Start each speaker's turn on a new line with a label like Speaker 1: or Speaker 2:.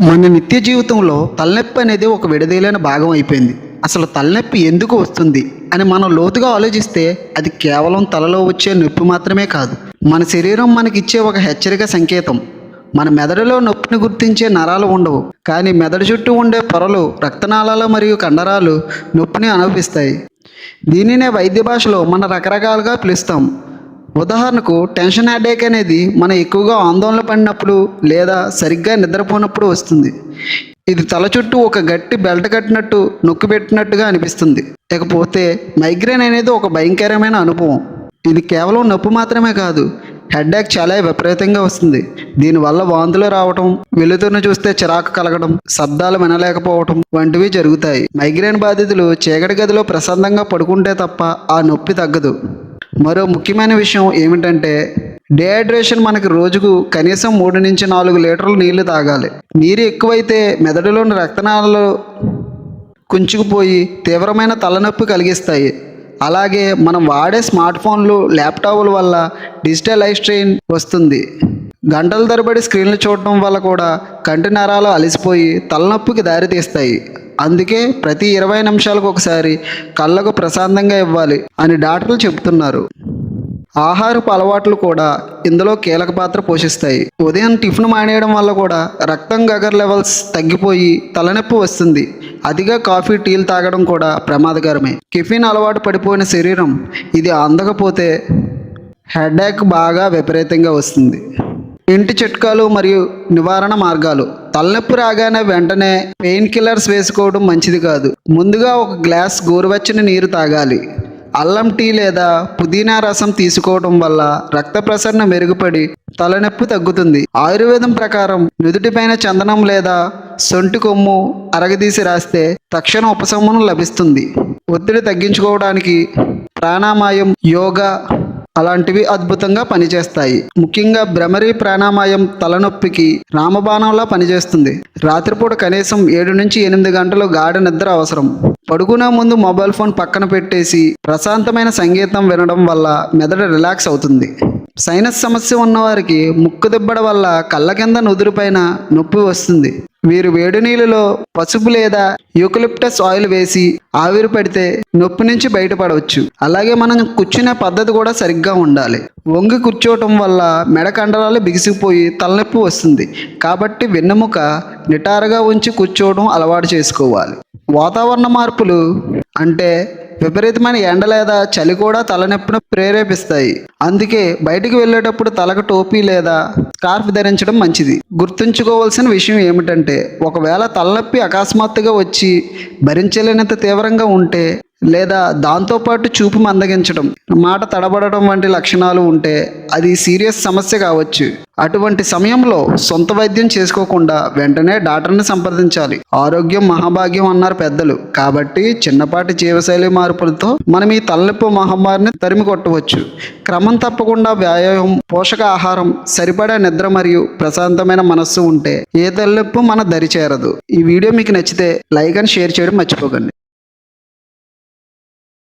Speaker 1: మన నిత్య జీవితంలో తలనొప్పి అనేది ఒక విడదీయలేని భాగం అయిపోయింది. అసలు తలనొప్పి ఎందుకు వస్తుంది అని మనం లోతుగా ఆలోచిస్తే అది కేవలం తలలో వచ్చే నొప్పి మాత్రమే కాదు. మన శరీరం మనకిచ్చే ఒక హెచ్చరిక సంకేతం. మన మెదడులో నొప్పిని గుర్తించే నరాలు ఉండవు, కానీ మెదడు చుట్టూ ఉండే పొరలు, రక్తనాళాలు మరియు కండరాలు నొప్పిని అనుభవిస్తాయి. దీనినే వైద్య భాషలో మనం రకరకాలుగా పిలుస్తాం. ఉదాహరణకు టెన్షన్ హెడేక్ అనేది మనం ఎక్కువగా ఆందోళన పడినప్పుడు లేదా సరిగ్గా నిద్రపోనప్పుడు వస్తుంది. ఇది తల చుట్టూ ఒక గట్టి బెల్ట్ కట్టినట్టు నొక్కి పెట్టినట్టుగా అనిపిస్తుంది. ఇకపోతే మైగ్రేన్ అనేది ఒక భయంకరమైన అనుభవం. ఇది కేవలం నొప్పి మాత్రమే కాదు, హెడేక్ చాలా విపరీతంగా వస్తుంది. దీనివల్ల వాంతులు రావటం, వెలుతురును చూస్తే చిరాకు కలగడం, శబ్దాలు వినలేకపోవటం వంటివి జరుగుతాయి. మైగ్రేన్ బాధితులు చీకటి గదిలో ప్రశాంతంగా పడుకుంటే తప్ప ఆ నొప్పి తగ్గదు. మరో ముఖ్యమైన విషయం ఏమిటంటే డిహైడ్రేషన్. మనకి రోజుకు కనీసం 3 నుంచి 4 లీటర్ల నీళ్లు తాగాలి. నీరు ఎక్కువైతే మెదడులోని రక్తనాళాలు కుంచుకుపోయి తీవ్రమైన తలనొప్పి కలిగిస్తాయి. అలాగే మనం వాడే స్మార్ట్ ఫోన్లు, ల్యాప్టాప్ల వల్ల డిజిటల్ ఐ స్ట్రెయిన్ వస్తుంది. గంటల తరబడి స్క్రీన్లు చూడటం వల్ల కూడా కంటి నరాలు అలసిపోయి తలనొప్పికి దారితీస్తాయి. అందుకే ప్రతి 20 నిమిషాలకు ఒకసారి కళ్ళకు ప్రశాంతంగా ఇవ్వాలి అని డాక్టర్లు చెబుతున్నారు. ఆహారపు అలవాట్లు కూడా ఇందులో కీలక పాత్ర పోషిస్తాయి. ఉదయం టిఫిన్ మానేయడం వల్ల కూడా రక్తం షుగర్ లెవెల్స్ తగ్గిపోయి తలనొప్పి వస్తుంది. అతిగా కాఫీ, టీలు తాగడం కూడా ప్రమాదకరమే. కెఫీన్ అలవాటు పడిపోయిన శరీరం ఇది అందకపోతే హెడేక్ బాగా విపరీతంగా వస్తుంది. ఇంటి చిట్కాలు మరియు నివారణ మార్గాలు. తలనొప్పి రాగానే వెంటనే పెయిన్ కిల్లర్స్ వేసుకోవడం మంచిది కాదు. ముందుగా ఒక గ్లాస్ గోరువెచ్చని నీరు తాగాలి. అల్లం టీ లేదా పుదీనా రసం తీసుకోవడం వల్ల రక్త ప్రసరణ మెరుగుపడి తలనొప్పి తగ్గుతుంది. ఆయుర్వేదం ప్రకారం నుదుటిపైన చందనం లేదా సొంటి కొమ్ము అరగదీసి రాస్తే తక్షణ ఉపశమనం లభిస్తుంది. ఒత్తిడి తగ్గించుకోవడానికి ప్రాణాయామం, యోగా అలాంటివి అద్భుతంగా పనిచేస్తాయి. ముఖ్యంగా భ్రమరీ ప్రాణాయామం తలనొప్పికి రామబాణంలా పనిచేస్తుంది. రాత్రిపూట కనీసం 7 నుంచి 8 గంటలు గాఢ నిద్ర అవసరం. పడుకునే ముందు మొబైల్ ఫోన్ పక్కన పెట్టేసి ప్రశాంతమైన సంగీతం వినడం వల్ల మెదడు రిలాక్స్ అవుతుంది. సైనస్ సమస్య ఉన్నవారికి ముక్కు దిబ్బడ వల్ల కళ్ళ కింద నుదురుపైన నొప్పి వస్తుంది. వీరు వేడి నీళ్ళలో పసుపు లేదా యూకలిప్టస్ ఆయిల్ వేసి ఆవిరి పడితే నొప్పి నుంచి బయటపడవచ్చు. అలాగే మనం కూర్చునే పద్ధతి కూడా సరిగ్గా ఉండాలి. వంగి కూర్చోవటం వల్ల మెడ కండరాలు బిగిసిపోయి తలనొప్పి వస్తుంది. కాబట్టి వెన్నెముక నిటారుగా ఉంచి కూర్చోవడం అలవాటు చేసుకోవాలి. వాతావరణ మార్పులు అంటే విపరీతమైన ఎండ లేదా చలి కూడా తలనొప్పిని ప్రేరేపిస్తాయి. అందుకే బయటికి వెళ్ళేటప్పుడు తలకు టోపీ లేదా స్కార్ఫ్ ధరించడం మంచిది. గుర్తుంచుకోవాల్సిన విషయం ఏమిటంటే ఒకవేళ తలనొప్పి అకస్మాత్తుగా వచ్చి భరించలేనంత తీవ్రంగా ఉంటే లేదా దాంతోపాటు చూపు మందగించడం, మాట తడబడడం వంటి లక్షణాలు ఉంటే అది సీరియస్ సమస్య కావచ్చు. అటువంటి సమయంలో సొంత వైద్యం చేసుకోకుండా వెంటనే డాక్టర్ని సంప్రదించాలి. ఆరోగ్యం మహాభాగ్యం అన్నారు పెద్దలు. కాబట్టి చిన్నపాటి జీవశైలి మార్పులతో మనం ఈ తలనొప్పి మహమ్మారిని తరిమి కొట్టవచ్చు. క్రమం తప్పకుండా వ్యాయామం, పోషక ఆహారం, సరిపడా నిద్ర మరియు ప్రశాంతమైన మనస్సు ఉంటే ఏ తలనొప్పి మన దరి చేరదు. ఈ వీడియో మీకు నచ్చితే లైక్ అండ్ షేర్ చేయడం మర్చిపోకండి.